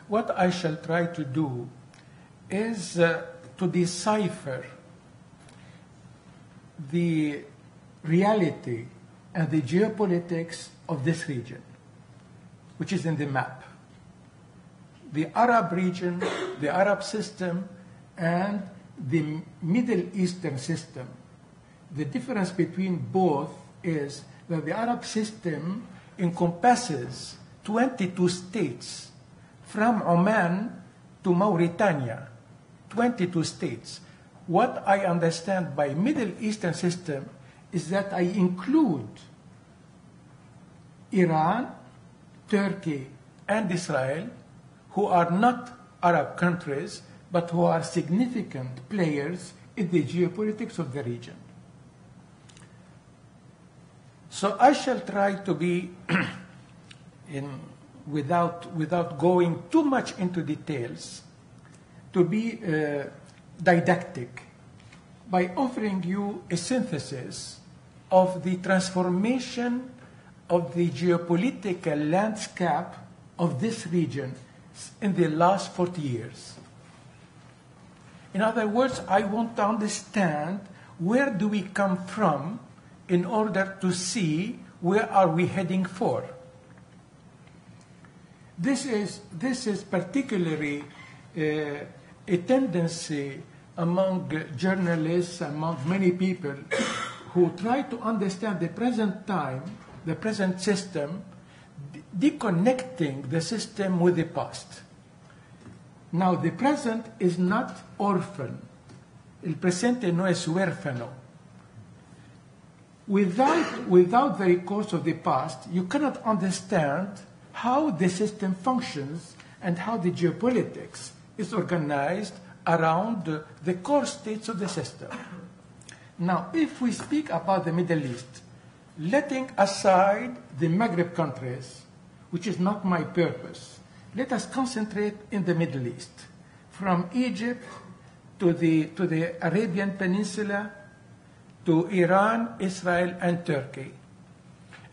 what I shall try to do is to decipher the reality and the geopolitics of this region, which is in the map. The Arab region, the Arab system, and the Middle Eastern system. The difference between both is that the Arab system encompasses 22 states, from Oman to Mauritania, 22 states. What I understand by Middle Eastern system is that I include Iran, Turkey, and Israel, who are not Arab countries, but who are significant players in the geopolitics of the region. So I shall try to be, without going too much into details, to be didactic by offering you a synthesis of the transformation of the geopolitical landscape of this region in the last 40 years. In other words, I want to understand where do we come from in order to see where are we heading for. This is particularly a tendency among journalists, among many people who try to understand the present time, the present system, deconnecting the system with the past. Now, the present is not orphan. El presente no es huérfano. Without the recourse of the past, you cannot understand how the system functions and how the geopolitics is organized around the core states of the system. Now, if we speak about the Middle East, letting aside the Maghreb countries, which is not my purpose, let us concentrate in the Middle East, from Egypt to the Arabian Peninsula, to Iran, Israel, and Turkey.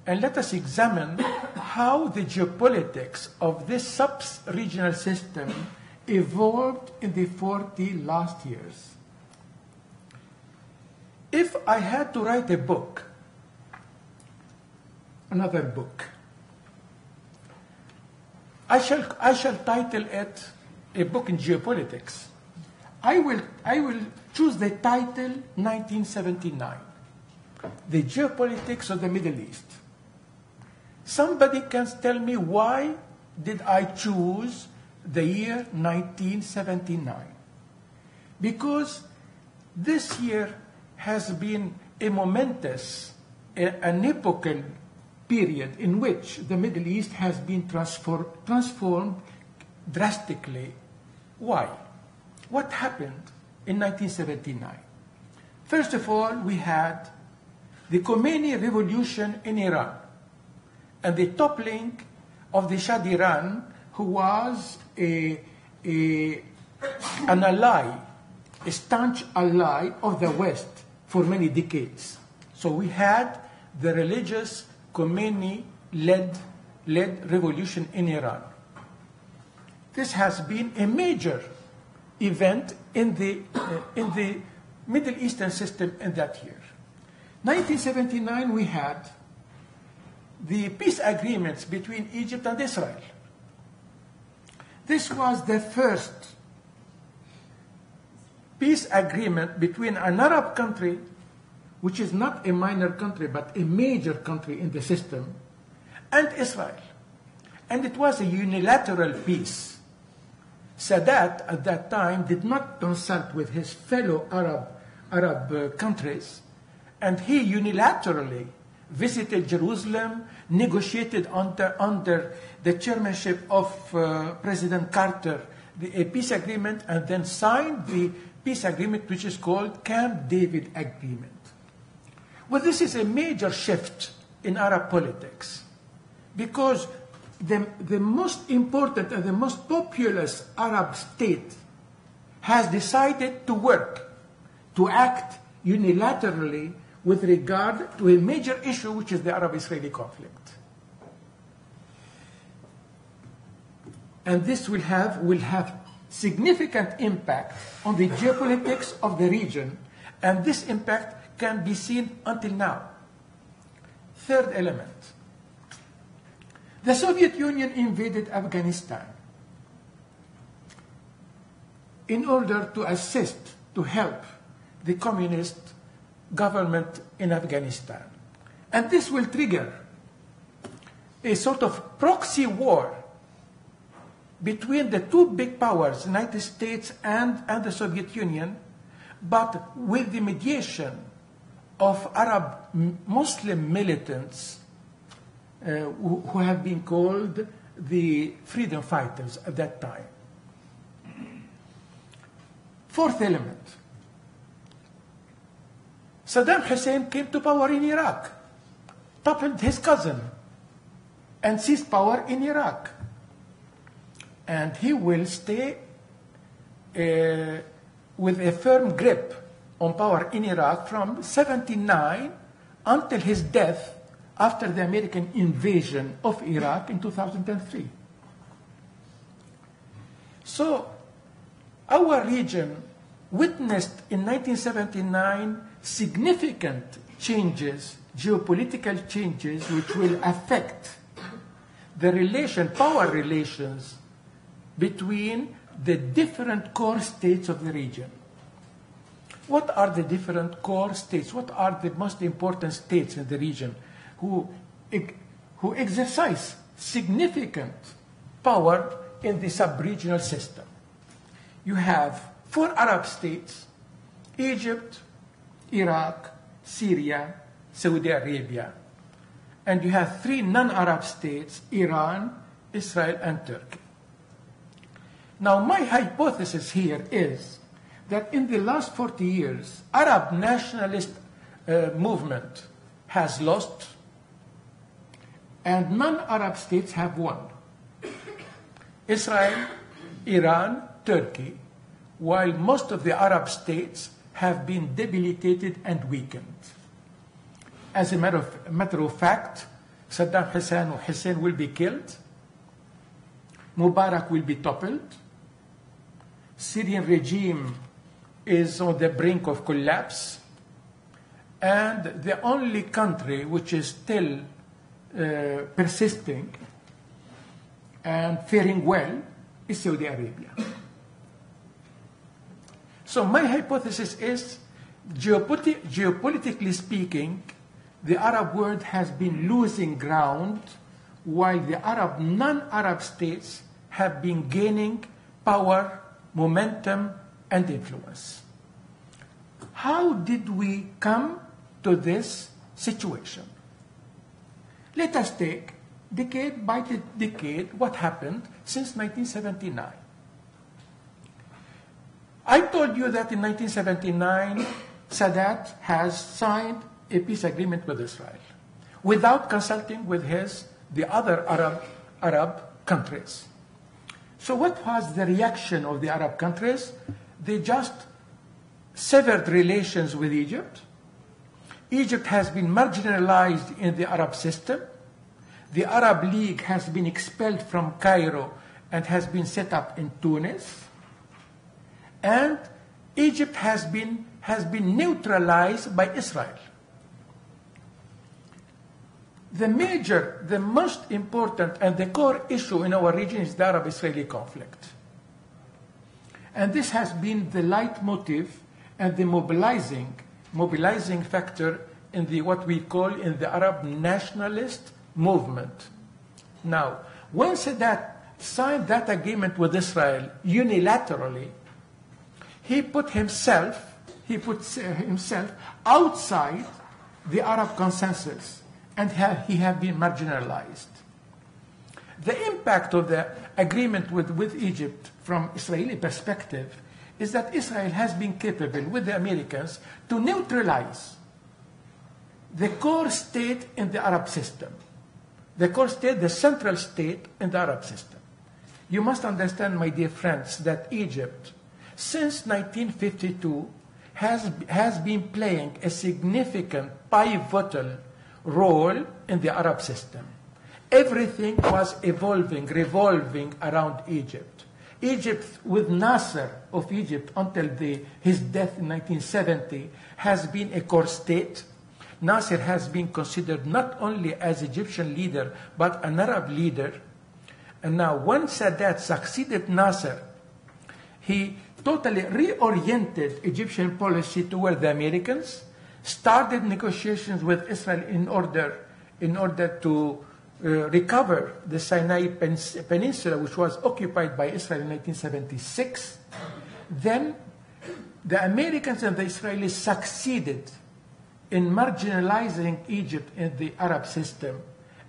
And let us examine how the geopolitics of this sub-regional system evolved in the 40 last years. If I had to write a book, another book, I shall title it a book in geopolitics. I will choose the title 1979, The Geopolitics of the Middle East. Somebody can tell me why did I choose the year 1979? Because this year has been a momentous, an epochal period in which the Middle East has been transformed drastically. Why? What happened in 1979? First of all, we had the Khomeini revolution in Iran and the toppling of the Shah Iran, who was an ally, a staunch ally of the West for many decades. So we had the religious Khomeini-led revolution in Iran. This has been a major event in the Middle Eastern system in that year. 1979, we had the peace agreements between Egypt and Israel. This was the first peace agreement between an Arab country, which is not a minor country, but a major country in the system, and Israel. And it was a unilateral peace. Sadat, at that time, did not consult with his fellow Arab countries, and he unilaterally visited Jerusalem, negotiated under the chairmanship of President Carter a peace agreement, and then signed the peace agreement, which is called Camp David Agreement. Well, this is a major shift in Arab politics, because the most important and the most populous Arab state has decided to work, to act unilaterally with regard to a major issue, which is the Arab-Israeli conflict. And this will have significant impact on the geopolitics of the region, and this impact can be seen until now. Third element. The Soviet Union invaded Afghanistan in order to assist, to help the communist government in Afghanistan. And this will trigger a sort of proxy war between the two big powers, the United States and the Soviet Union, but with the mediation of Arab Muslim militants who have been called the freedom fighters at that time. Fourth element. Saddam Hussein came to power in Iraq, toppled his cousin, and seized power in Iraq. And he will stay with a firm grip on power in Iraq from 1979 until his death after the American invasion of Iraq in 2003. So our region witnessed in 1979 significant changes, geopolitical changes, which will affect the power relations between the different core states of the region. What are the different core states? What are the most important states in the region who exercise significant power in the sub-regional system? You have 4 Arab states: Egypt, Iraq, Syria, Saudi Arabia. And you have 3 non-Arab states: Iran, Israel, and Turkey. Now, my hypothesis here is that in the last 40 years, Arab nationalist movement has lost, and non-Arab states have won. Israel, Iran, Turkey, while most of the Arab states have been debilitated and weakened. As a matter of fact, Saddam Hussein will be killed, Mubarak will be toppled, Syrian regime is on the brink of collapse, and the only country which is still persisting and faring well is Saudi Arabia. So my hypothesis is, geopolitically speaking, the Arab world has been losing ground while the non-Arab states have been gaining power, momentum, and influence. How did we come to this situation? Let us take decade by decade what happened since 1979. I told you that in 1979, Sadat has signed a peace agreement with Israel without consulting with the other Arab countries. So what was the reaction of the Arab countries? They just severed relations with Egypt. Egypt has been marginalized in the Arab system. The Arab League has been expelled from Cairo and has been set up in Tunis. And Egypt has been neutralized by Israel. The most important and the core issue in our region is the Arab-Israeli conflict. And this has been the leitmotif and the mobilizing factor in what we call in the Arab nationalist movement. Now, when Sadat signed that agreement with Israel unilaterally, he put himself outside the Arab consensus, and he had been marginalized. The impact of the agreement with Egypt from Israeli perspective is that Israel has been capable with the Americans to neutralize the core state in the Arab system. The core state, the central state in the Arab system. You must understand, my dear friends, that Egypt, since 1952, has been playing a significant pivotal role in the Arab system. everything was evolving, revolving around Egypt. Egypt, with Nasser of Egypt until his death in 1970, has been a core state. Nasser has been considered not only as Egyptian leader, but an Arab leader. And now, when Sadat succeeded Nasser, he totally reoriented Egyptian policy toward the Americans, started negotiations with Israel in order to recover the Sinai Peninsula, which was occupied by Israel in 1976. Then the Americans and the Israelis succeeded in marginalizing Egypt in the Arab system,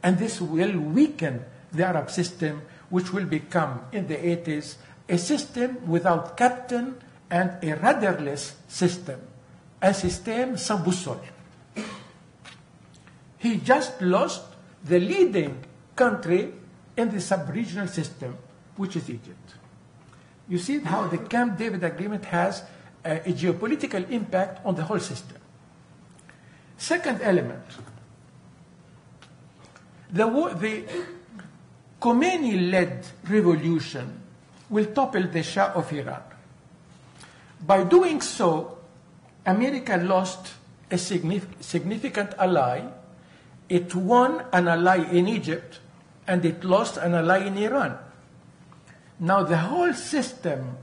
and this will weaken the Arab system, which will become, in the 80s, a system without captain and a rudderless system, un système sans boussole. He just lost the leading country in the sub-regional system, which is Egypt. You see how the Camp David Agreement has a geopolitical impact on the whole system. Second element, the Khomeini-led revolution will topple the Shah of Iran. By doing so, America lost a significant ally. It won an ally in Egypt, and it lost an ally in Iran. Now the whole system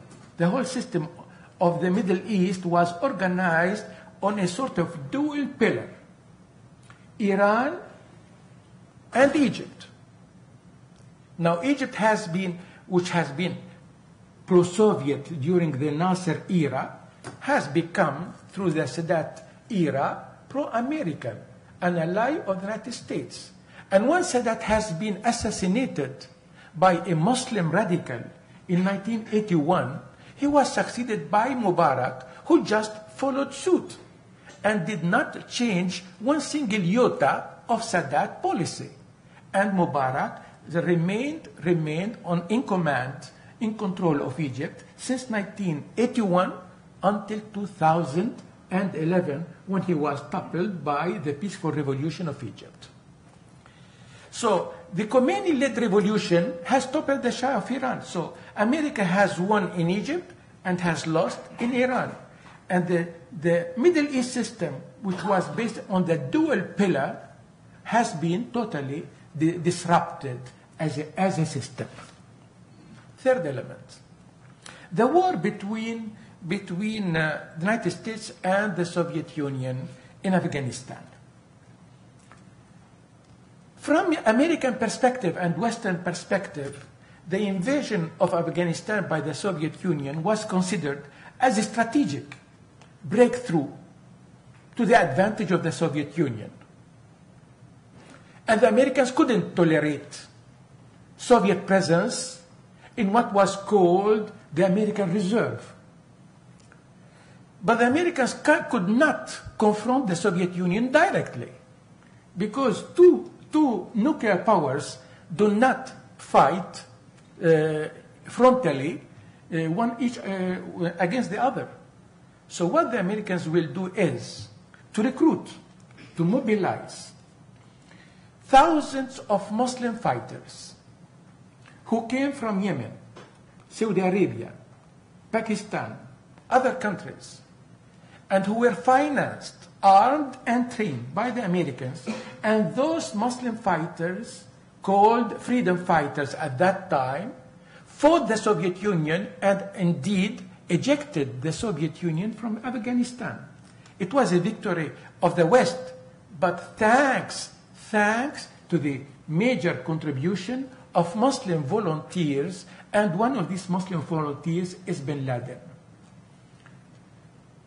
of the Middle East was organized on a sort of dual pillar, Iran and Egypt. Now Egypt which has been pro-Soviet during the Nasser era, has become, through the Sadat era, pro-American, an ally of the United States. And when Sadat has been assassinated by a Muslim radical in 1981, he was succeeded by Mubarak, who just followed suit and did not change one single iota of Sadat policy. And Mubarak remained in command, in control of Egypt since 1981 until 2011, when he was toppled by the peaceful revolution of Egypt. So the Khomeini-led revolution has toppled the Shah of Iran. So America has won in Egypt and has lost in Iran. And the Middle East system, which was based on the dual pillar, has been totally disrupted as a system. Third element, the war between the United States and the Soviet Union in Afghanistan. From American perspective and Western perspective, the invasion of Afghanistan by the Soviet Union was considered as a strategic breakthrough to the advantage of the Soviet Union. And the Americans couldn't tolerate Soviet presence in what was called the American Reserve. But the Americans could not confront the Soviet Union directly, because two nuclear powers do not fight frontally against the other. So what the Americans will do is to recruit, to mobilize thousands of Muslim fighters who came from Yemen, Saudi Arabia, Pakistan, other countries, and who were financed, armed, and trained by the Americans. And those Muslim fighters, called freedom fighters at that time, fought the Soviet Union and indeed ejected the Soviet Union from Afghanistan. It was a victory of the West, but thanks to the major contribution of Muslim volunteers, and one of these Muslim volunteers is bin Laden.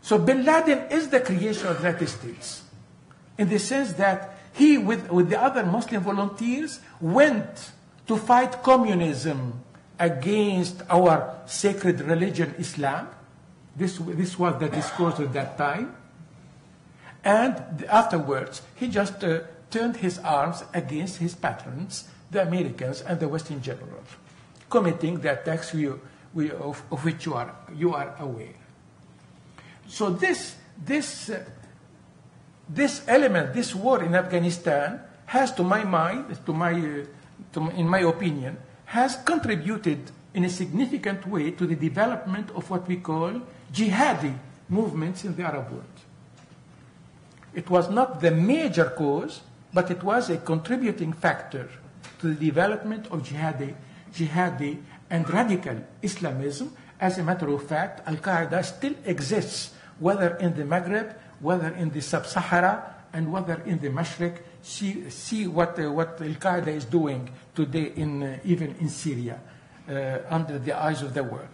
So bin Laden is the creation of the United States, in the sense that he, with the other Muslim volunteers, went to fight communism against our sacred religion, Islam. This was the discourse at that time. And afterwards, he just turned his arms against his patrons, the Americans and the West in general, committing the attacks of which you are aware. So this element, this war in Afghanistan, has, to my mind, to my in my opinion, has contributed in a significant way to the development of what we call jihadi movements in the Arab world. It was not the major cause, but it was a contributing factor to the development of jihadi and radical Islamism. As a matter of fact, Al-Qaeda still exists, whether in the Maghreb, whether in the Sub-Sahara, and whether in the Mashriq. See what Al-Qaeda is doing today, even in Syria, under the eyes of the world.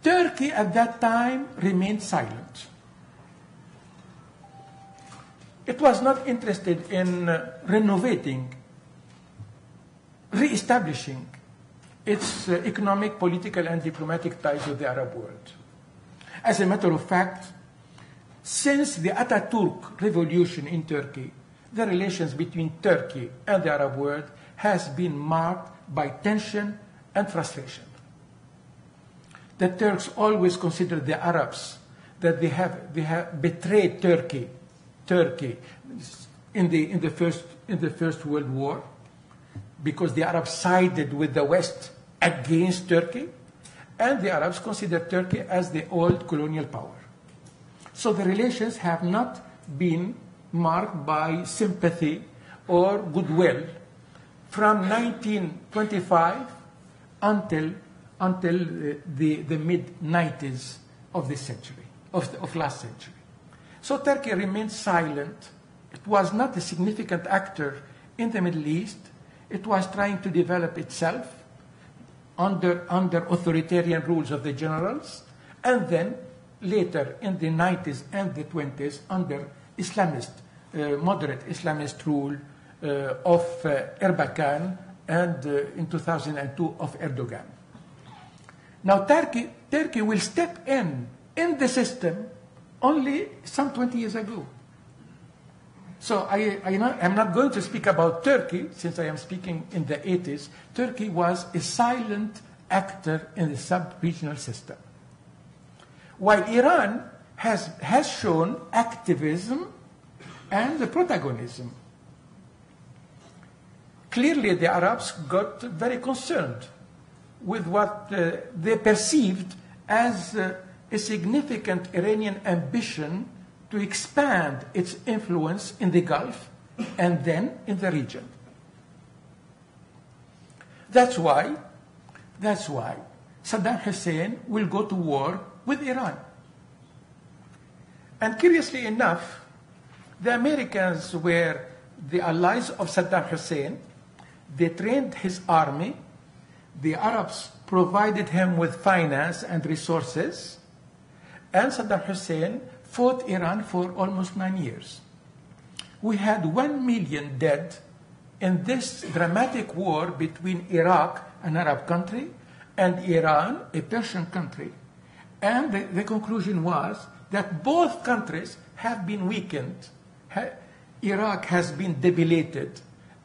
Turkey at that time remained silent. It was not interested in renovating, re-establishing its economic, political, and diplomatic ties with the Arab world. As a matter of fact, since the Ataturk revolution in Turkey, the relations between Turkey and the Arab world has been marked by tension and frustration. The Turks always considered the Arabs that they have betrayed Turkey in the First World War, because the Arabs sided with the West against Turkey, and the Arabs considered Turkey as the old colonial power. So the relations have not been marked by sympathy or goodwill from 1925 until the mid-90s of this century, of last century. So Turkey remained silent. It was not a significant actor in the Middle East. It was trying to develop itself under authoritarian rules of the generals, and then later in the 90s and the 20s under moderate Islamist rule of Erbakan, and in 2002 of Erdogan. Now Turkey will step in the system only some 20 years ago. So I'm not going to speak about Turkey, since I am speaking in the 80s. Turkey was a silent actor in the sub-regional system, while Iran has shown activism and protagonism. Clearly, the Arabs got very concerned with what they perceived as a significant Iranian ambition to expand its influence in the Gulf and then in the region. That's why Saddam Hussein will go to war with Iran. And curiously enough, the Americans were the allies of Saddam Hussein. They trained his army. The Arabs provided him with finance and resources. And Saddam Hussein fought Iran for almost 9 years. We had 1 million dead in this dramatic war between Iraq, an Arab country, and Iran, a Persian country. And the conclusion was that both countries have been weakened. Iraq has been debilitated,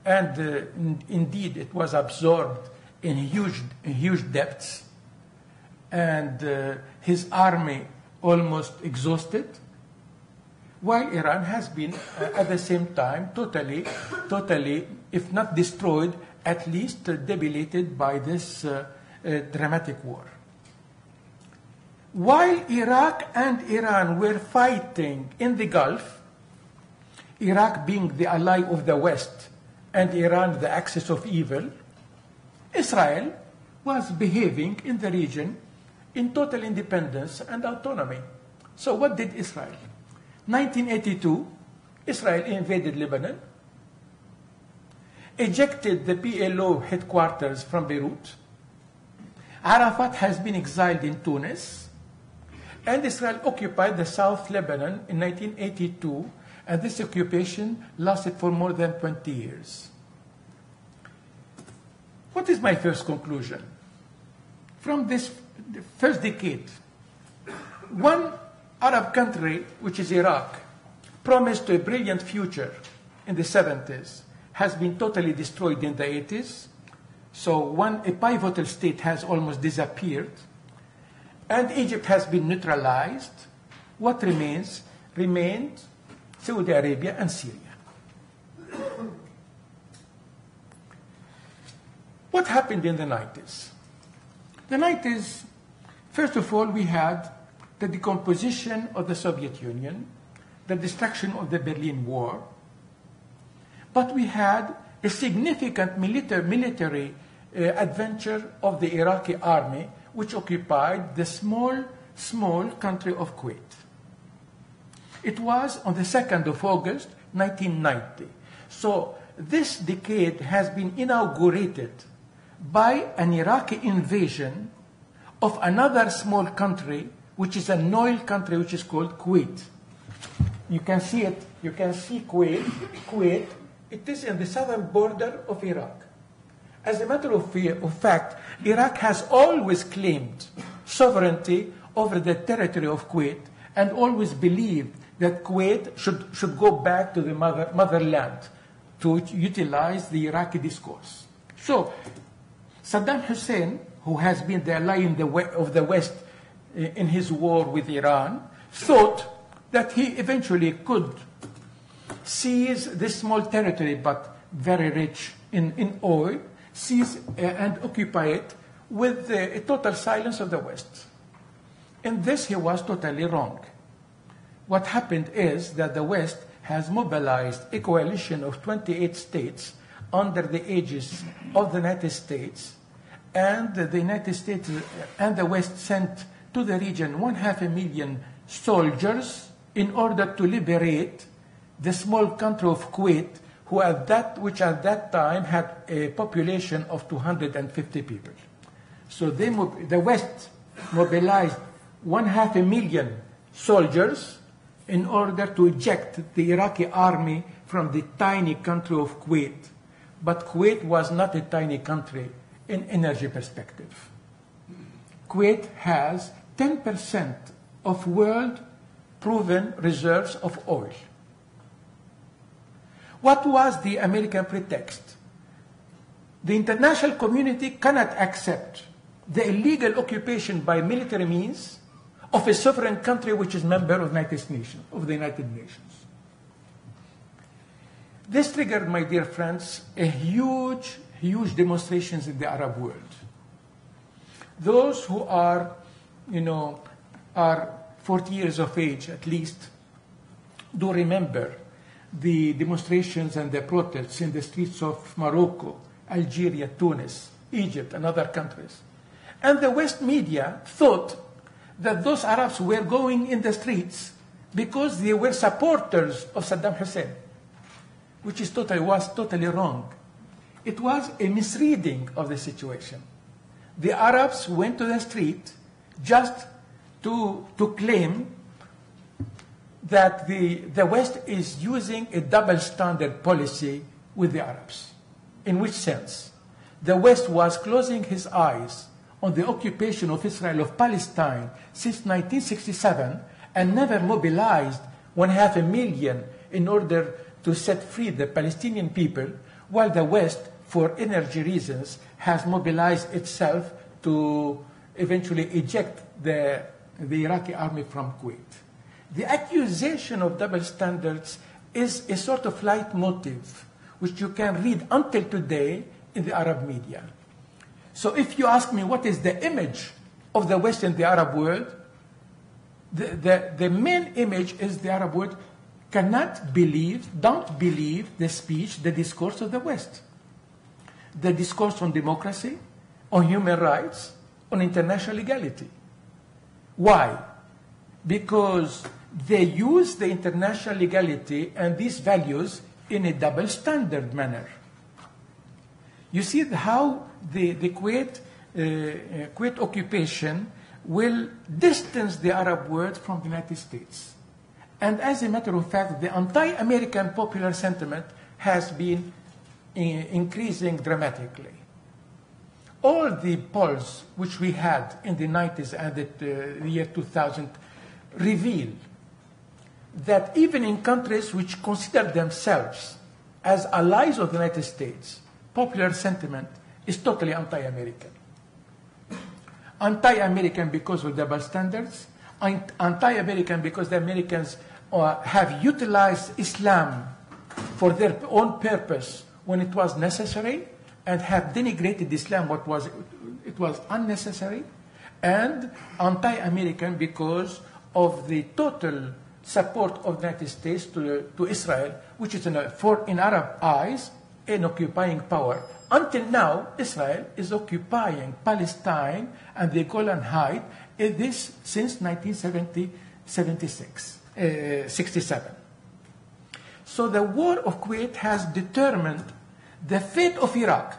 and indeed it was absorbed in huge depths, and his army almost exhausted, while Iran has been at the same time totally, if not destroyed, at least debilitated by this dramatic war. While Iraq and Iran were fighting in the Gulf, Iraq being the ally of the West and Iran the axis of evil, Israel was behaving in the region in total independence and autonomy. So what did Israel? 1982, Israel invaded Lebanon, ejected the PLO headquarters from Beirut. Arafat has been exiled in Tunis, and Israel occupied the South Lebanon in 1982, and this occupation lasted for more than 20 years. What is my first conclusion? From this first decade, one Arab country, which is Iraq, promised a brilliant future in the 70s, has been totally destroyed in the 80s. So a pivotal state has almost disappeared, and Egypt has been neutralized. What remained Saudi Arabia and Syria. What happened in the 90s? The 90s, first of all, we had the decomposition of the Soviet Union, the destruction of the Berlin Wall, but we had a significant military adventure of the Iraqi army, which occupied the small country of Kuwait. It was on the 2nd of August, 1990. So this decade has been inaugurated by an Iraqi invasion of another small country, which is an oil country, which is called Kuwait. You can see it. You can see Kuwait. Kuwait. It is in the southern border of Iraq. As a matter of fact, Iraq has always claimed sovereignty over the territory of Kuwait and always believed that Kuwait should go back to the motherland to utilize the Iraqi discourse. So Saddam Hussein, who has been the ally of the West in his war with Iran, thought that he eventually could seize this small territory, but very rich in oil, seize and occupy it with a total silence of the West. In this, he was totally wrong. What happened is that the West has mobilized a coalition of 28 states under the aegis of the United States, and the United States and the West sent to the region 500,000 soldiers in order to liberate the small country of Kuwait, which at that time had a population of 250 people. So the West mobilized 500,000 soldiers in order to eject the Iraqi army from the tiny country of Kuwait. But Kuwait was not a tiny country in energy perspective. Kuwait has 10% of world proven reserves of oil. What was the American pretext? The international community cannot accept the illegal occupation by military means of a sovereign country which is member of the United Nations. This triggered, my dear friends, a huge demonstrations in the Arab world. Those who are 40 years of age at least, do remember the demonstrations and the protests in the streets of Morocco, Algeria, Tunis, Egypt, and other countries. And the West media thought that those Arabs were going in the streets because they were supporters of Saddam Hussein, which was totally wrong. It was a misreading of the situation. The Arabs went to the street just to claim that the West is using a double standard policy with the Arabs. In which sense? The West was closing his eyes on the occupation of Israel of Palestine since 1967 and never mobilized 500,000 in order to set free the Palestinian people, while the West, for energy reasons, has mobilized itself to eventually eject the Iraqi army from Kuwait. The accusation of double standards is a sort of leitmotif which you can read until today in the Arab media. So if you ask me what is the image of the West in the Arab world, the main image is the Arab world don't believe the speech, the discourse of the West. The discourse on democracy, on human rights, on international legality. Why? Because they use the international legality and these values in a double standard manner. You see how the Kuwait occupation will distance the Arab world from the United States. And as a matter of fact, the anti-American popular sentiment has been increasing dramatically. All the polls which we had in the 90s and the year 2000 reveal that even in countries which consider themselves as allies of the United States, popular sentiment is totally anti-American. Anti-American because of double standards, anti-American because the Americans have utilized Islam for their own purpose when it was necessary, and have denigrated Islam. It was unnecessary and anti-American because of the total support of the United States to Israel, which is in Arab eyes an occupying power. Until now, Israel is occupying Palestine and the Golan Heights since 1967. So the war of Kuwait has determined the fate of Iraq.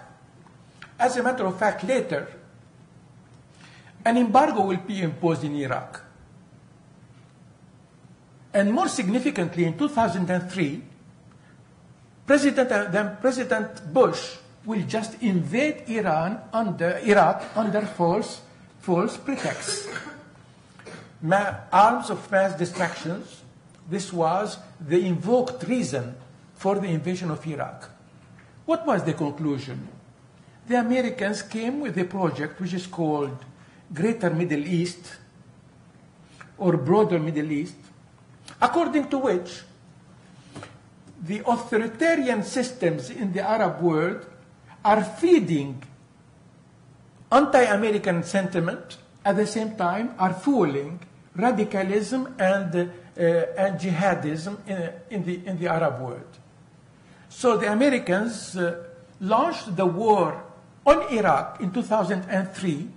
As a matter of fact, later, an embargo will be imposed in Iraq. And more significantly, in 2003, President Bush will just invade Iraq under false pretexts. Arms of mass destructions. This was the invoked reason for the invasion of Iraq. What was the conclusion? The Americans came with a project which is called Greater Middle East or Broader Middle East, according to which the authoritarian systems in the Arab world are feeding anti-American sentiment, at the same time are fueling radicalism and jihadism in the Arab world. So the Americans launched the war on Iraq in 2003,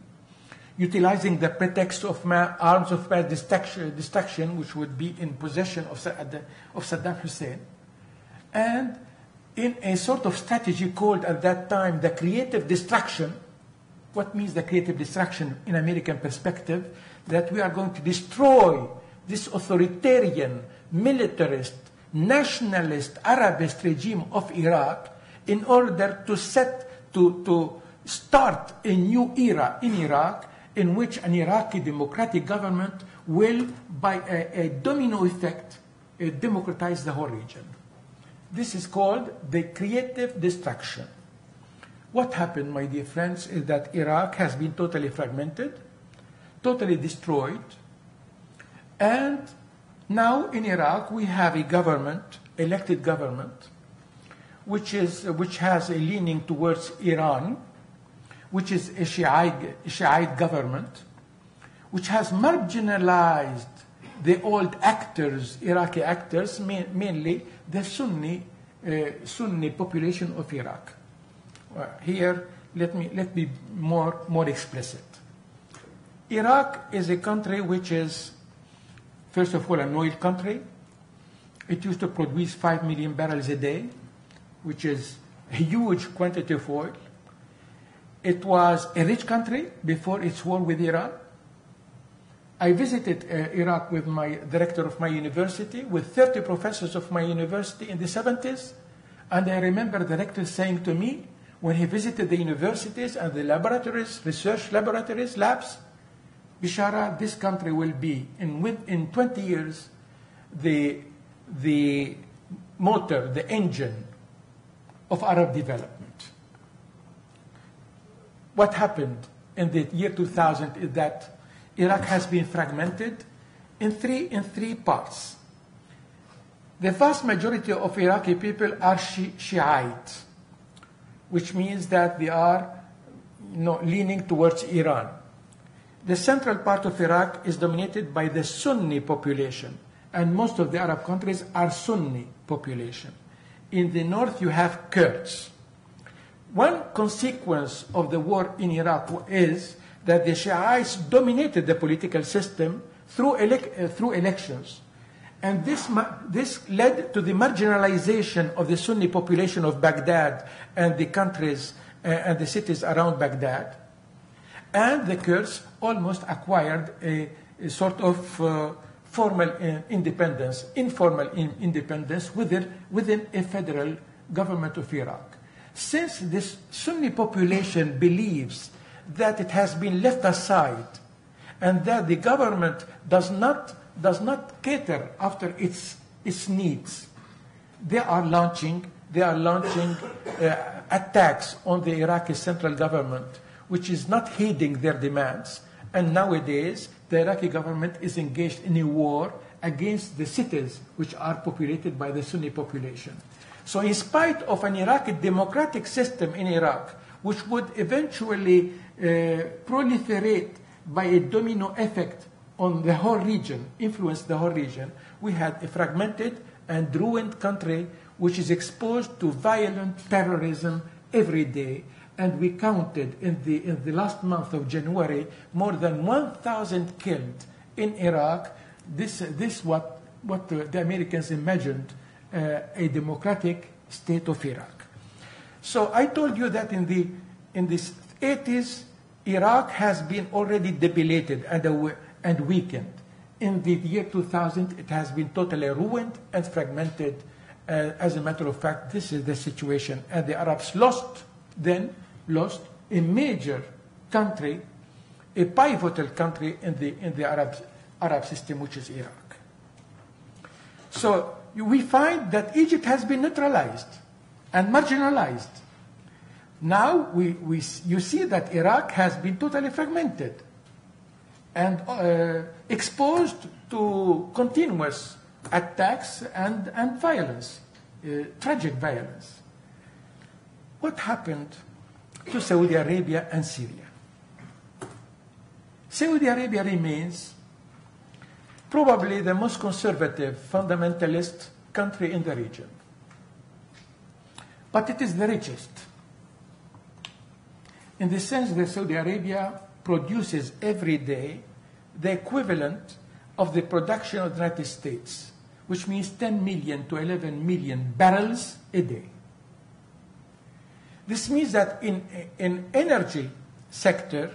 utilizing the pretext of arms of mass destruction, which would be in possession of Saddam Hussein, and in a sort of strategy called at that time the creative destruction. What means the creative destruction in American perspective? That we are going to destroy this authoritarian, militarist, nationalist, Arabist regime of Iraq in order to start a new era in Iraq in which an Iraqi democratic government will, by a domino effect, democratize the whole region. This is called the creative destruction. What happened, my dear friends, is that Iraq has been totally fragmented, totally destroyed, and now in Iraq we have a government, elected government, which has a leaning towards Iran, which is a Shiite government, which has marginalized the old actors, Iraqi actors, mainly the Sunni population of Iraq. Here, let me be more explicit. Iraq is a country which is, first of all, an oil country. It used to produce 5 million barrels a day, which is a huge quantity of oil. It was a rich country before its war with Iran. I visited Iraq with my director of my university, with 30 professors of my university in the 70s, and I remember the director saying to me, when he visited the universities and the laboratories, research laboratories, labs, Bichara, this country will be, in 20 years, the motor, the engine of Arab development. What happened in the year 2000 is that Iraq has been fragmented in three parts. The vast majority of Iraqi people are Shiite, which means that they are leaning towards Iran. The central part of Iraq is dominated by the Sunni population, and most of the Arab countries are Sunni population. In the north, you have Kurds. One consequence of the war in Iraq is that the Shiites dominated the political system through elections. And this led to the marginalization of the Sunni population of Baghdad and the countries and the cities around Baghdad. And the Kurds almost acquired a sort of formal independence, informal independence within a federal government of Iraq. Since this Sunni population believes that it has been left aside and that the government does not cater after its needs, they are launching attacks on the Iraqi central government, which is not heeding their demands. And nowadays, the Iraqi government is engaged in a war against the cities which are populated by the Sunni population. So in spite of an Iraqi democratic system in Iraq, which would eventually proliferate by a domino effect on the whole region, influence the whole region, we had a fragmented and ruined country which is exposed to violent terrorism every day. And we counted in the last month of January more than 1,000 killed in Iraq. This what the Americans imagined a democratic state of Iraq. So I told you that in the 80s, Iraq has been already debilitated and weakened. In the year 2000, it has been totally ruined and fragmented. As a matter of fact, this is the situation. And the Arabs lost a major country, a pivotal country in the Arab system, which is Iraq. So we find that Egypt has been neutralized and marginalized. Now you see that Iraq has been totally fragmented and exposed to continuous attacks and violence, tragic violence. What happened to Saudi Arabia and Syria? Saudi Arabia remains probably the most conservative, fundamentalist country in the region. But it is the richest. In the sense that Saudi Arabia produces every day the equivalent of the production of the United States, which means 10 million to 11 million barrels a day. This means that in energy sector,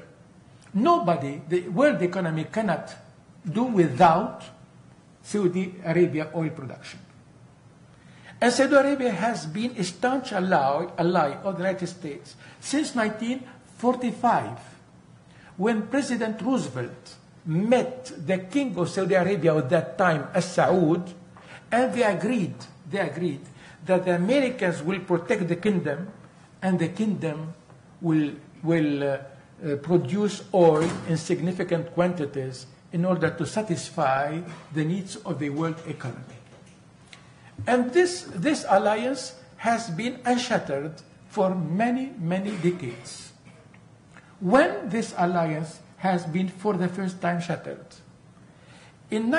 nobody, the world economy cannot do without Saudi Arabia oil production. And Saudi Arabia has been a staunch ally of the United States since 1945, when President Roosevelt met the king of Saudi Arabia at that time, as Saud, and they agreed that the Americans will protect the kingdom, and the kingdom will produce oil in significant quantities in order to satisfy the needs of the world economy. And this alliance has been unshattered for many, many decades. When this alliance has been for the first time shattered, in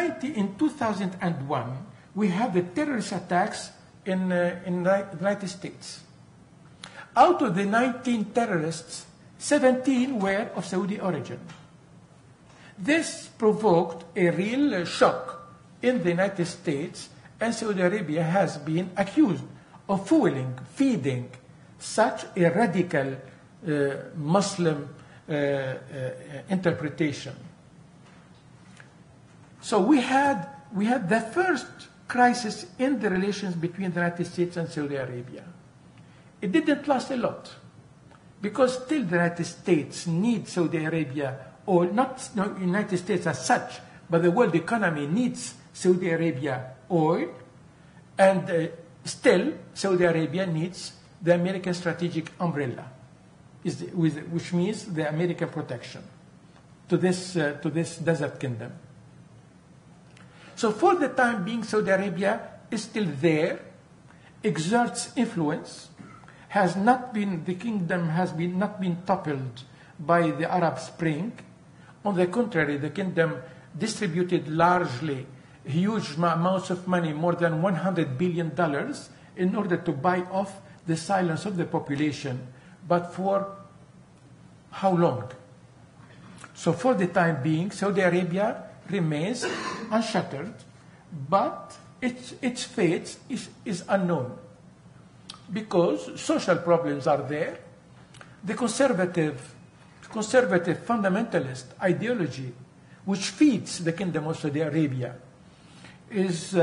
2001, we had the terrorist attacks in the United States. Out of the 19 terrorists, 17 were of Saudi origin. This provoked a real shock in the United States, and Saudi Arabia has been accused of feeding such a radical Muslim interpretation. So we had the first crisis in the relations between the United States and Saudi Arabia. It didn't last a lot, because still the United States needs Saudi Arabia, or not the United States as such, but the world economy needs Saudi Arabia oil, and still Saudi Arabia needs the American strategic umbrella, which means the American protection to this desert kingdom. So for the time being, Saudi Arabia is still there, exerts influence, the kingdom has not been toppled by the Arab Spring. On the contrary, the kingdom distributed largely huge amounts of money, more than $100 billion, in order to buy off the silence of the population. But for how long? So for the time being, Saudi Arabia remains unshattered, but its fate is unknown, because social problems are there. The conservative fundamentalist ideology, which feeds the kingdom of Saudi Arabia, is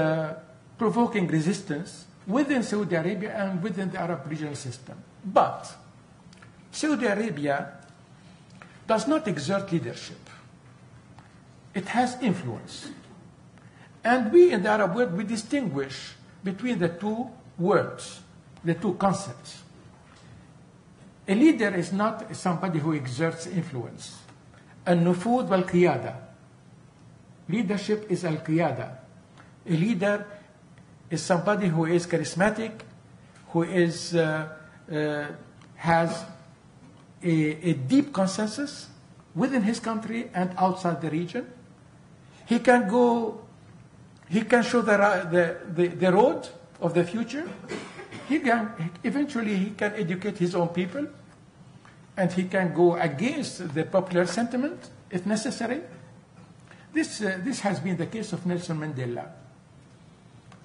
provoking resistance within Saudi Arabia and within the Arab regional system. But Saudi Arabia does not exert leadership. It has influence. And we in the Arab world, we distinguish between the two words, the two concepts. A leader is not somebody who exerts influence. Al-nufud wal-qiyada. Leadership is al-qiyada, A leader is somebody who is charismatic, who is, has a deep consensus within his country and outside the region. He can show the road of the future. Eventually he can educate his own people, and he can go against the popular sentiment if necessary. This has been the case of Nelson Mandela.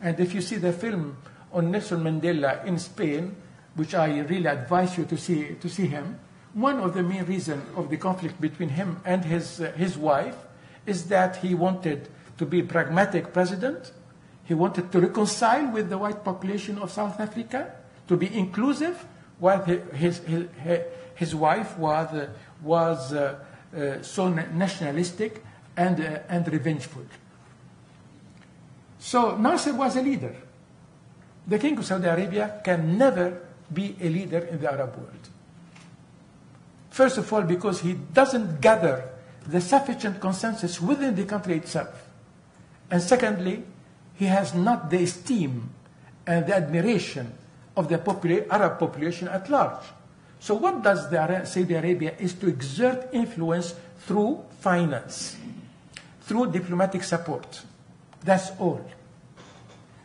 And if you see the film on Nelson Mandela in Spain, which I really advise you to see him, one of the main reasons of the conflict between him and his wife is that he wanted to be a pragmatic president. He wanted to reconcile with the white population of South Africa, to be inclusive, while his wife was so nationalistic and revengeful. So Nasser was a leader. The king of Saudi Arabia can never be a leader in the Arab world. First of all, because he doesn't gather the sufficient consensus within the country itself. And secondly, he has not the esteem and the admiration of the Arab population at large. So what does Saudi Arabia is to exert influence through finance, through diplomatic support. That's all.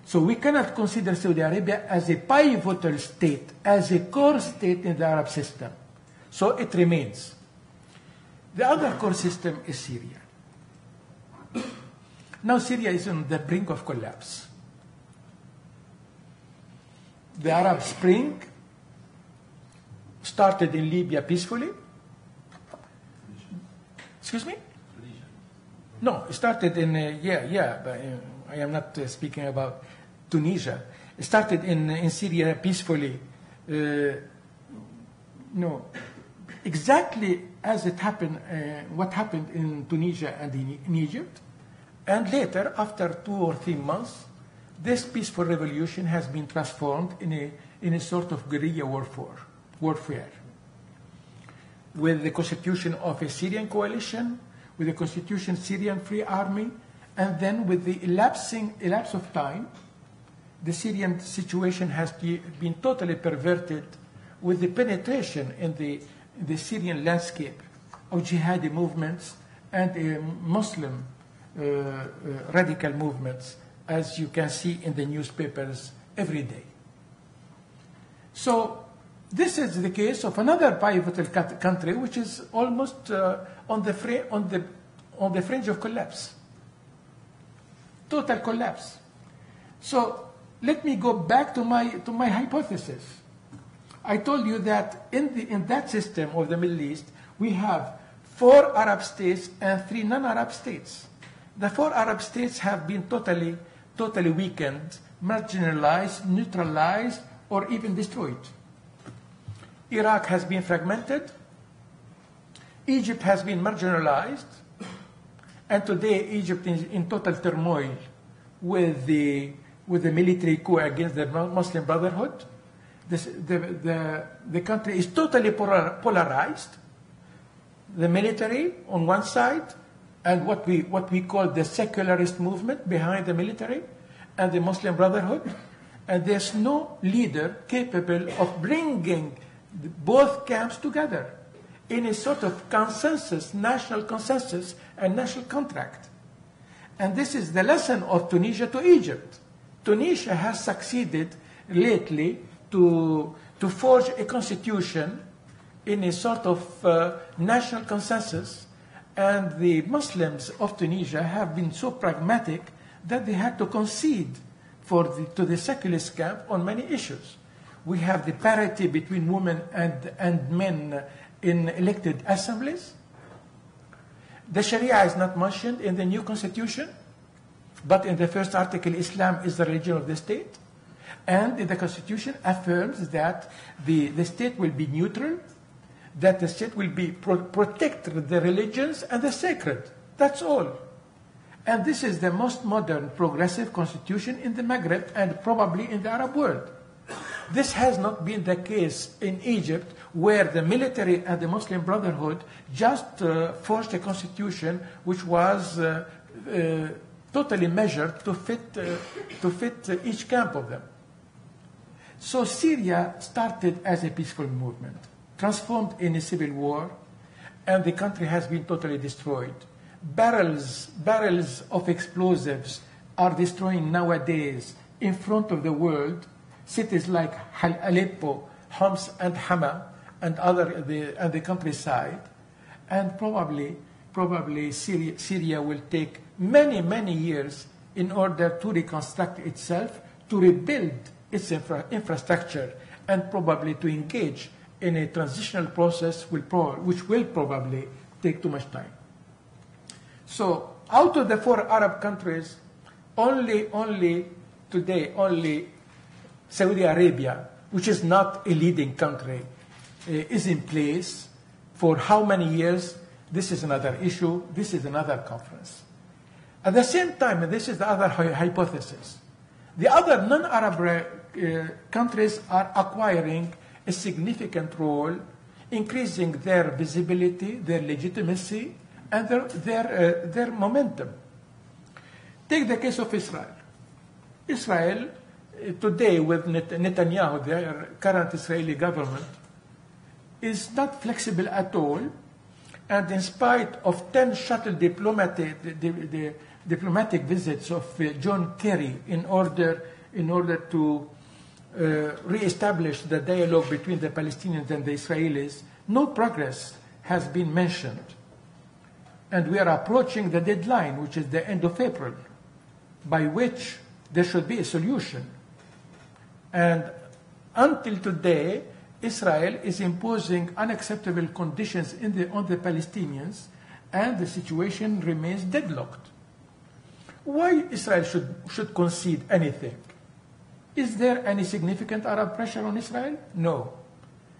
So we cannot consider Saudi Arabia as a pivotal state, as a core state in the Arab system. So it remains. The other core system is Syria. Now Syria is on the brink of collapse. The Arab Spring started in Libya peacefully. Excuse me? No, it started in, but I am not speaking about Tunisia. It started in Syria peacefully. No, exactly as it happened, what happened in Tunisia and in Egypt. And later, after 2 or 3 months, this peaceful revolution has been transformed in a sort of guerrilla warfare, with the constitution of a Syrian coalition, with the constitution Syrian Free Army, and then with the elapse of time, the Syrian situation has been totally perverted with the penetration in the Syrian landscape of jihadi movements and Muslim radical movements, as you can see in the newspapers every day. So this is the case of another pivotal country which is almost on the fringe of collapse. Total collapse. So let me go back to my hypothesis. I told you that in that system of the Middle East, we have 4 Arab states and 3 non-Arab states. The 4 Arab states have been totally weakened, marginalized, neutralized, or even destroyed. Iraq has been fragmented. Egypt has been marginalized. And today Egypt is in total turmoil with the military coup against the Muslim Brotherhood. The country is totally polarized. The military on one side, and what we call the secularist movement behind the military, and the Muslim Brotherhood. And there's no leader capable of bringing both camps together in a sort of consensus, national consensus and national contract. And this is the lesson of Tunisia to Egypt. Tunisia has succeeded lately to forge a constitution in a sort of national consensus, and the Muslims of Tunisia have been so pragmatic that they had to concede to the secularist camp on many issues. We have the parity between women and men in elected assemblies. The Sharia is not mentioned in the new constitution, but in the first article, Islam is the religion of the state. And the constitution affirms that the state will be neutral, that the state will be protect the religions and the sacred. That's all. And this is the most modern progressive constitution in the Maghreb and probably in the Arab world. This has not been the case in Egypt, where the military and the Muslim Brotherhood just forged a constitution which was totally measured to fit each camp of them. So Syria started as a peaceful movement, transformed in a civil war, and the country has been totally destroyed. Barrels of explosives are destroying nowadays in front of the world cities like Aleppo, Homs, and Hama, and the countryside, and probably Syria will take many years in order to reconstruct itself, to rebuild its infrastructure, and probably to engage in a transitional process which will probably take too much time. So out of the 4 Arab countries, only Saudi Arabia, which is not a leading country, is in place. For how many years? This is another issue. This is another conference. At the same time, and this is the other hypothesis, the other non-Arab countries are acquiring a significant role, increasing their visibility, their legitimacy, and their momentum. Take the case of Israel. Israel, today with Netanyahu, the current Israeli government, is not flexible at all, and in spite of 10 shuttle diplomatic visits of John Kerry in order to re-establish the dialogue between the Palestinians and the Israelis, no progress has been mentioned. And we are approaching the deadline, which is the end of April, by which there should be a solution. And until today, Israel is imposing unacceptable conditions on the Palestinians, and the situation remains deadlocked. Why Israel should concede anything? Is there any significant Arab pressure on Israel? No.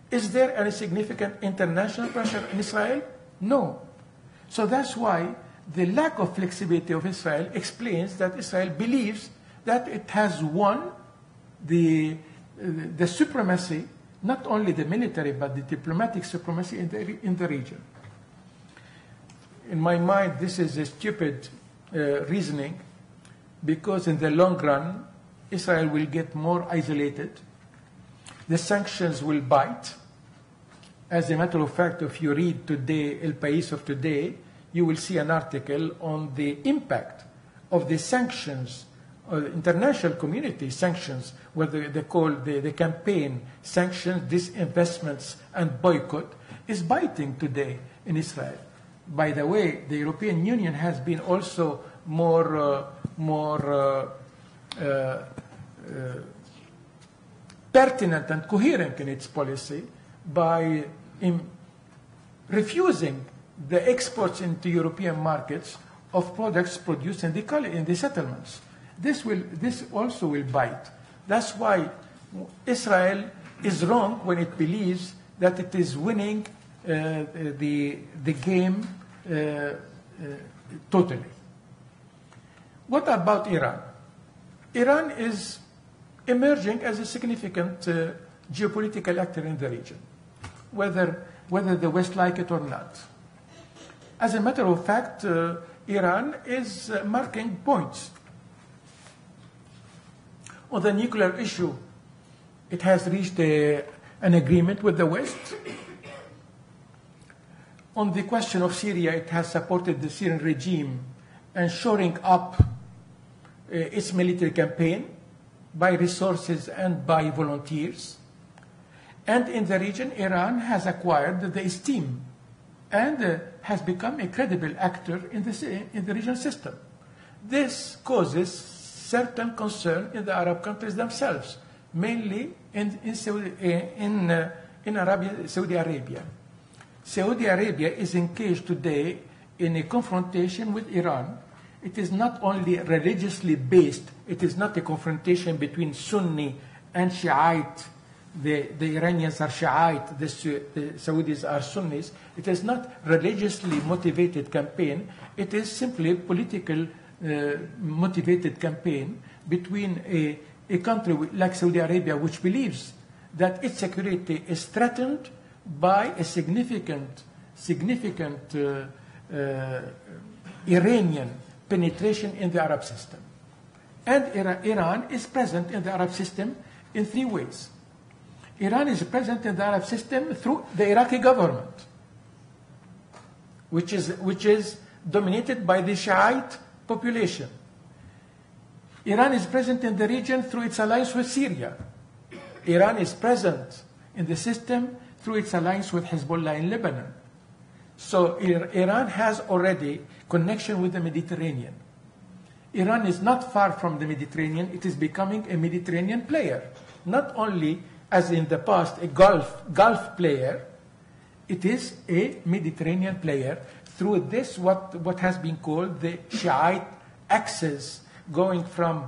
Is there any significant international pressure on Israel? No. So that's why the lack of flexibility of Israel explains that Israel believes that it has won the supremacy, not only the military, but the diplomatic supremacy in the region. In my mind, this is a stupid reasoning, because in the long run, Israel will get more isolated. The sanctions will bite. As a matter of fact, if you read today, El País of today, you will see an article on the impact of the sanctions, international community sanctions, whether they call the campaign sanctions, disinvestments, and boycott, is biting today in Israel. By the way, the European Union has been also more pertinent and coherent in its policy by refusing the exports into European markets of products produced in the settlements. This also will bite. That's why Israel is wrong when it believes that it is winning the game totally. What about Iran? Iran is emerging as a significant geopolitical actor in the region, whether the West like it or not. As a matter of fact, Iran is marking points. On the nuclear issue, it has reached an agreement with the West. On the question of Syria, it has supported the Syrian regime and shoring up its military campaign by resources and by volunteers. And in the region, Iran has acquired the esteem and has become a credible actor in the regional system. This causes certain concern in the Arab countries themselves, mainly in Saudi Arabia. Saudi Arabia is engaged today in a confrontation with Iran. It is not only religiously based, it is not a confrontation between Sunni and Shiite. The Iranians are Shiite, the Saudis are Sunnis. It is not religiously motivated campaign. It is simply political motivated campaign between a country like Saudi Arabia, which believes that its security is threatened by a significant Iranian penetration in the Arab system. And Iran is present in the Arab system in three ways. Iran is present in the Arab system through the Iraqi government, which is dominated by the Shiite population. Iran is present in the region through its alliance with Syria. Iran is present in the system through its alliance with Hezbollah in Lebanon. So Iran has already connection with the Mediterranean. Iran is not far from the Mediterranean. It is becoming a Mediterranean player, not only as in the past a Gulf player. It is a Mediterranean player through this what has been called the Shiite axis, going from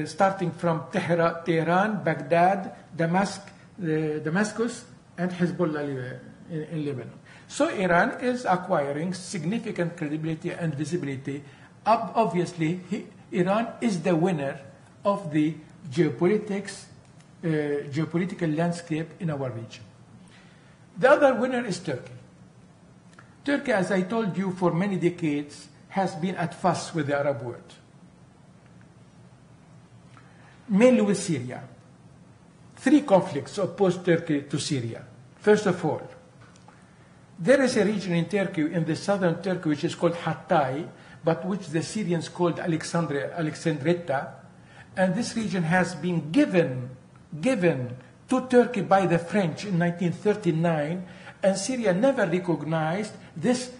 starting from Tehran, Baghdad, Damascus, and Hezbollah in Lebanon. So Iran is acquiring significant credibility and visibility. Obviously, Iran is the winner of the geopolitical landscape in our region. The other winner is Turkey. Turkey, as I told you, for many decades has been at fuss with the Arab world, mainly with Syria. Three conflicts oppose Turkey to Syria. First of all, there is a region in Turkey, in the southern Turkey, which is called Hatay, but which the Syrians called Alexandretta, and this region has been given to Turkey by the French in 1939, and Syria never recognized this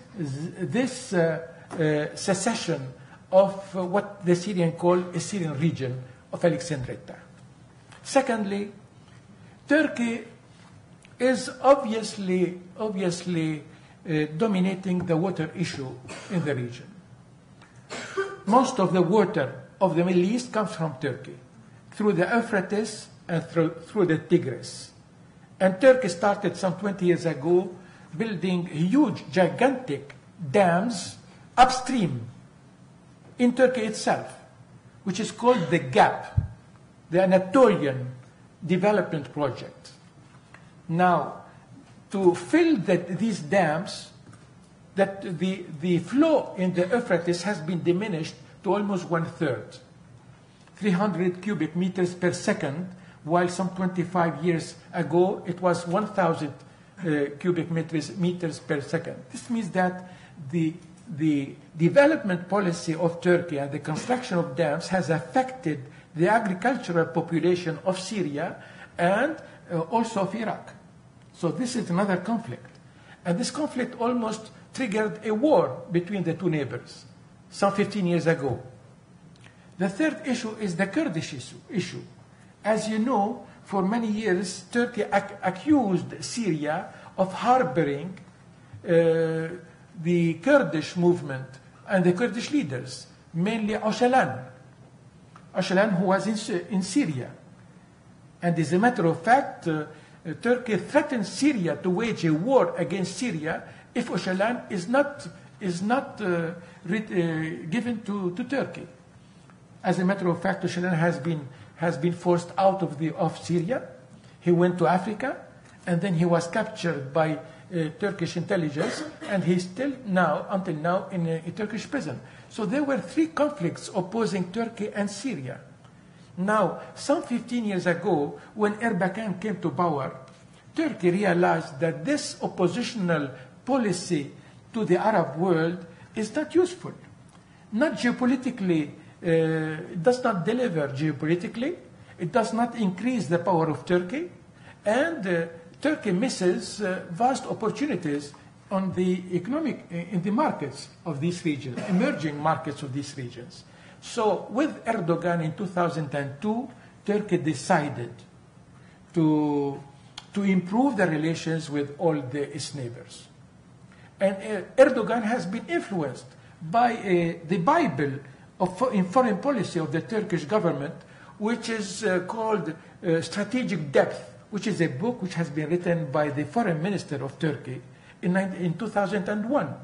secession of what the Syrians call a Syrian region of Alexandretta. Secondly, Turkey is obviously dominating the water issue in the region. Most of the water of the Middle East comes from Turkey, through the Euphrates and through the Tigris. And Turkey started some 20 years ago building huge, gigantic dams upstream in Turkey itself, which is called the GAP, the Anatolian Development Project. Now, to fill these dams, that the flow in the Euphrates has been diminished to almost 1/3, 300 cubic meters per second, while some 25 years ago it was 1,000 cubic meters per second. This means that the development policy of Turkey and the construction of dams has affected the agricultural population of Syria and also of Iraq. So this is another conflict. And this conflict almost triggered a war between the two neighbors some 15 years ago. The third issue is the Kurdish issue. As you know, for many years, Turkey accused Syria of harboring the Kurdish movement and the Kurdish leaders, mainly Öcalan, who was in Syria. And as a matter of fact, Turkey threatened Syria to wage a war against Syria if Öcalan is not given to Turkey. As a matter of fact, Öcalan has been forced out of Syria. He went to Africa, and then he was captured by Turkish intelligence, and he's still now, until now, in a Turkish prison. So there were three conflicts opposing Turkey and Syria. Now, some 15 years ago, when Erbakan came to power, Turkey realized that this oppositional policy to the Arab world is not useful. Not geopolitically, it does not deliver geopolitically, it does not increase the power of Turkey, and Turkey misses vast opportunities on the in the markets of these regions, emerging markets of these regions. So with Erdogan in 2002, Turkey decided to improve the relations with all its neighbors. And Erdogan has been influenced by the Bible in foreign policy of the Turkish government, which is called Strategic Depth, which is a book which has been written by the foreign minister of Turkey in 2001.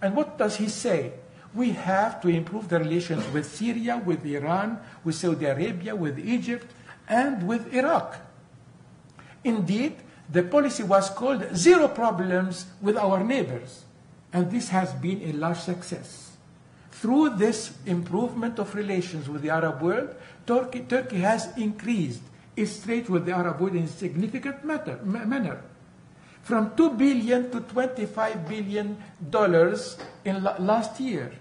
And what does he say? We have to improve the relations with Syria, with Iran, with Saudi Arabia, with Egypt, and with Iraq. Indeed, the policy was called Zero Problems with Our Neighbors, and this has been a large success. through this improvement of relations with the Arab world, Turkey has increased its trade with the Arab world in a significant manner. From $2 billion to $25 billion in last year,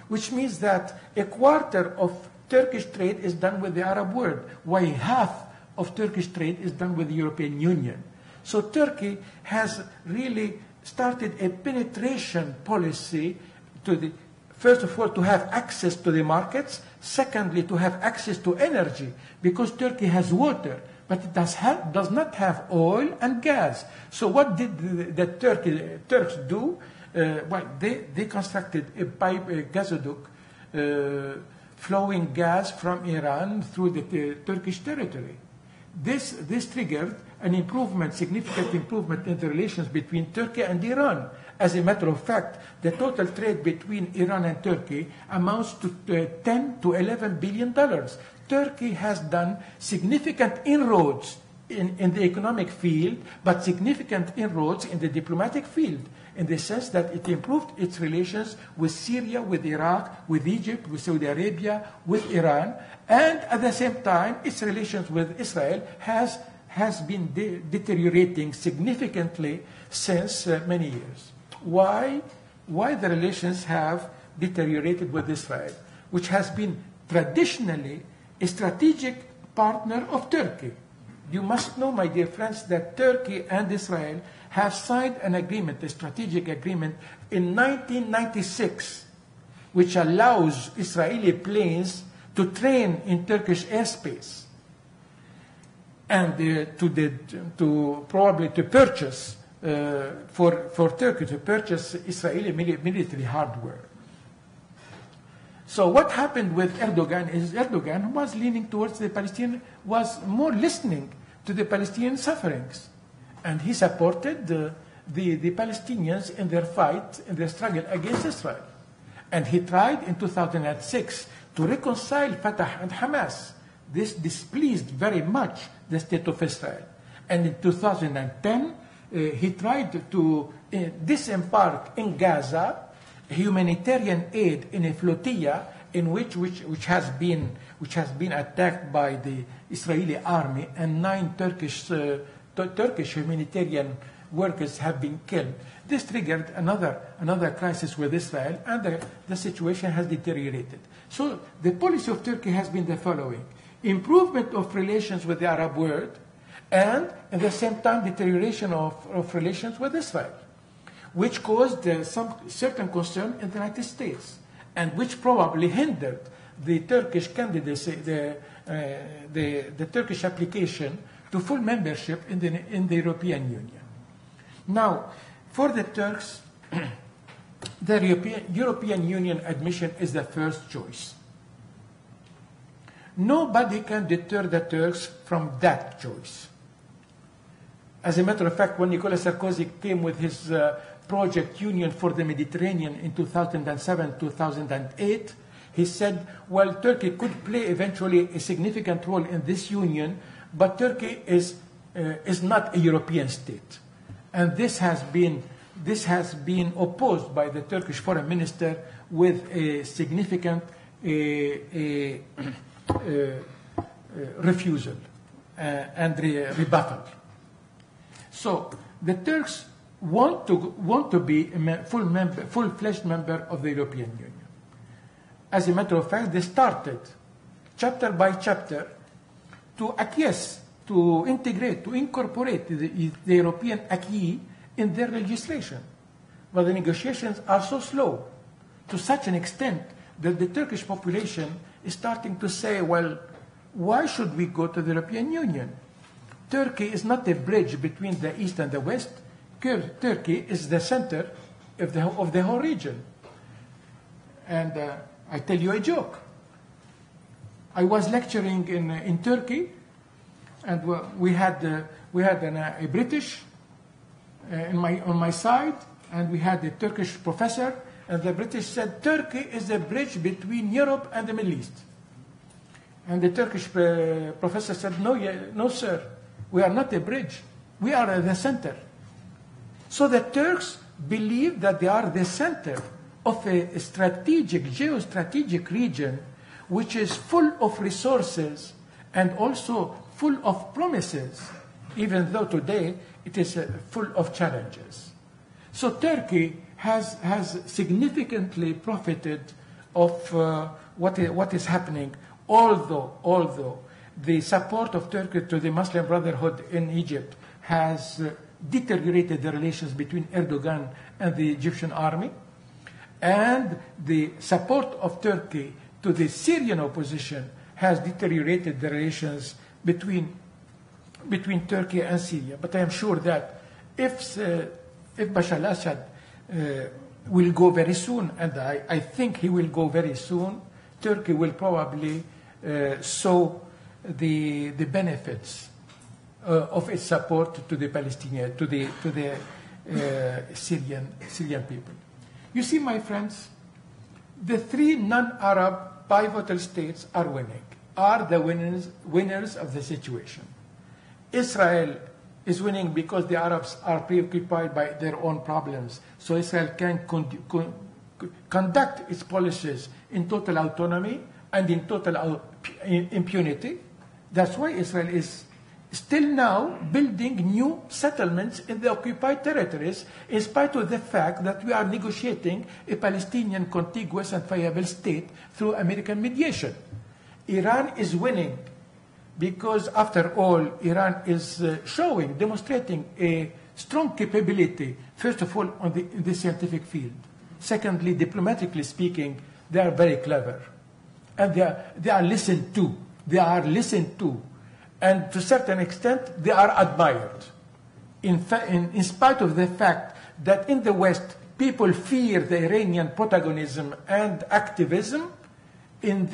which means that a quarter of Turkish trade is done with the Arab world, while half of Turkish trade is done with the European Union. So Turkey has really started a penetration policy first of all, to have access to the markets. Secondly, to have access to energy, because Turkey has water, but it does not have oil and gas. So what did the Turks do? They constructed a gasoduct flowing gas from Iran through the Turkish territory. This triggered an improvement, significant improvement in the relations between Turkey and Iran. As a matter of fact, the total trade between Iran and Turkey amounts to $10 to $11 billion. Turkey has done significant inroads in the economic field, but significant inroads in the diplomatic field, in the sense that it improved its relations with Syria, with Iraq, with Egypt, with Saudi Arabia, with Iran, and at the same time, its relations with Israel has been deteriorating significantly since many years. Why the relations have deteriorated with Israel, which has been traditionally a strategic partner of Turkey? You must know, my dear friends, that Turkey and Israel have signed an agreement, a strategic agreement, in 1996, which allows Israeli planes to train in Turkish airspace and to probably to purchase for Turkey to purchase Israeli military hardware. So what happened with Erdogan is Erdogan was leaning towards the Palestinian, was more listening to the Palestinian sufferings. And he supported the Palestinians in their fight, in their struggle against Israel. And he tried in 2006 to reconcile Fatah and Hamas. This displeased very much the state of Israel. And in 2010, he tried to disembark in Gaza humanitarian aid in a flotilla in which has been attacked by the Israeli army, and 9 Turkish humanitarian workers have been killed. This triggered another crisis with Israel, and the situation has deteriorated. So the policy of Turkey has been the following: improvement of relations with the Arab world, and at the same time deterioration of relations with Israel, which caused some certain concern in the United States, and which probably hindered the Turkish candidacy, the Turkish application to full membership in the European Union. Now, for the Turks, the European Union admission is the first choice. Nobody can deter the Turks from that choice. As a matter of fact, when Nicolas Sarkozy came with his Project Union for the Mediterranean in 2007-2008, he said, well, Turkey could play eventually a significant role in this union, but Turkey is not a European state. And this has been opposed by the Turkish foreign minister with a significant refusal and rebuttal. So the Turks want to be a full-fledged member of the European Union. As a matter of fact, they started chapter by chapter to acquiesce, to integrate, to incorporate the European acquis in their legislation. But the negotiations are so slow, to such an extent that the Turkish population is starting to say, well, why should we go to the European Union? Turkey is not a bridge between the East and the West. Turkey is the center of the whole region. And I tell you a joke. I was lecturing in Turkey, and we had a British on my side, and we had a Turkish professor, and the British said, Turkey is a bridge between Europe and the Middle East. And the Turkish professor said, no, sir, we are not a bridge. We are the center. So the Turks believe that they are the center of a strategic, geostrategic region which is full of resources and also full of promises, even though today it is full of challenges. So Turkey has significantly profited of what is happening, although the support of Turkey to the Muslim Brotherhood in Egypt has deteriorated the relations between Erdogan and the Egyptian army, and the support of Turkey to the Syrian opposition has deteriorated the relations between Turkey and Syria. But I am sure that if Bashar al-Assad will go very soon, and I think he will go very soon, Turkey will probably sow the benefits of its support to the Palestinian, to the Syrian people. You see, my friends, the three non-Arab pivotal states are the winners of the situation. Israel is winning because the Arabs are preoccupied by their own problems, so Israel can conduct its policies in total autonomy and in total impunity. That's why Israel is still now building new settlements in the occupied territories, in spite of the fact that we are negotiating a Palestinian contiguous and viable state through American mediation. Iran is winning because, after all, Iran is demonstrating a strong capability, first of all, in the scientific field. Secondly, diplomatically speaking, they are very clever. And they are listened to. They are listened to. And to a certain extent, they are admired. In spite of the fact that in the West, people fear the Iranian protagonism and activism, in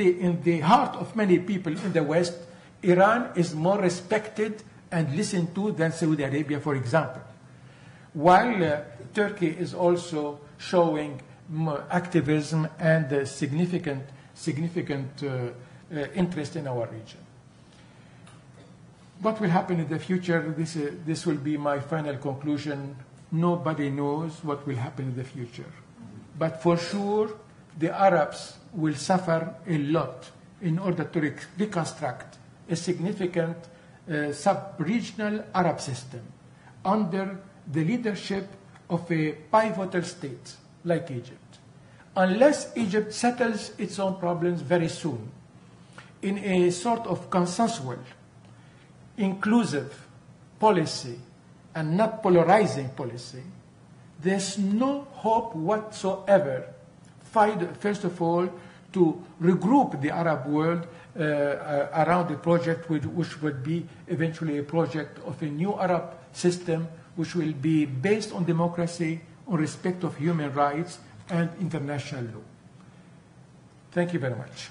the heart of many people in the West, Iran is more respected and listened to than Saudi Arabia, for example. While Turkey is also showing activism and significant interest in our region. What will happen in the future? This will be my final conclusion. Nobody knows what will happen in the future. But for sure, the Arabs will suffer a lot in order to reconstruct a significant sub-regional Arab system under the leadership of a pivotal state like Egypt. Unless Egypt settles its own problems very soon in a sort of consensual, inclusive policy and not polarizing policy, there's no hope whatsoever, first of all, to regroup the Arab world around a project which would be eventually a project of a new Arab system which will be based on democracy, on respect of human rights, and international law. Thank you very much.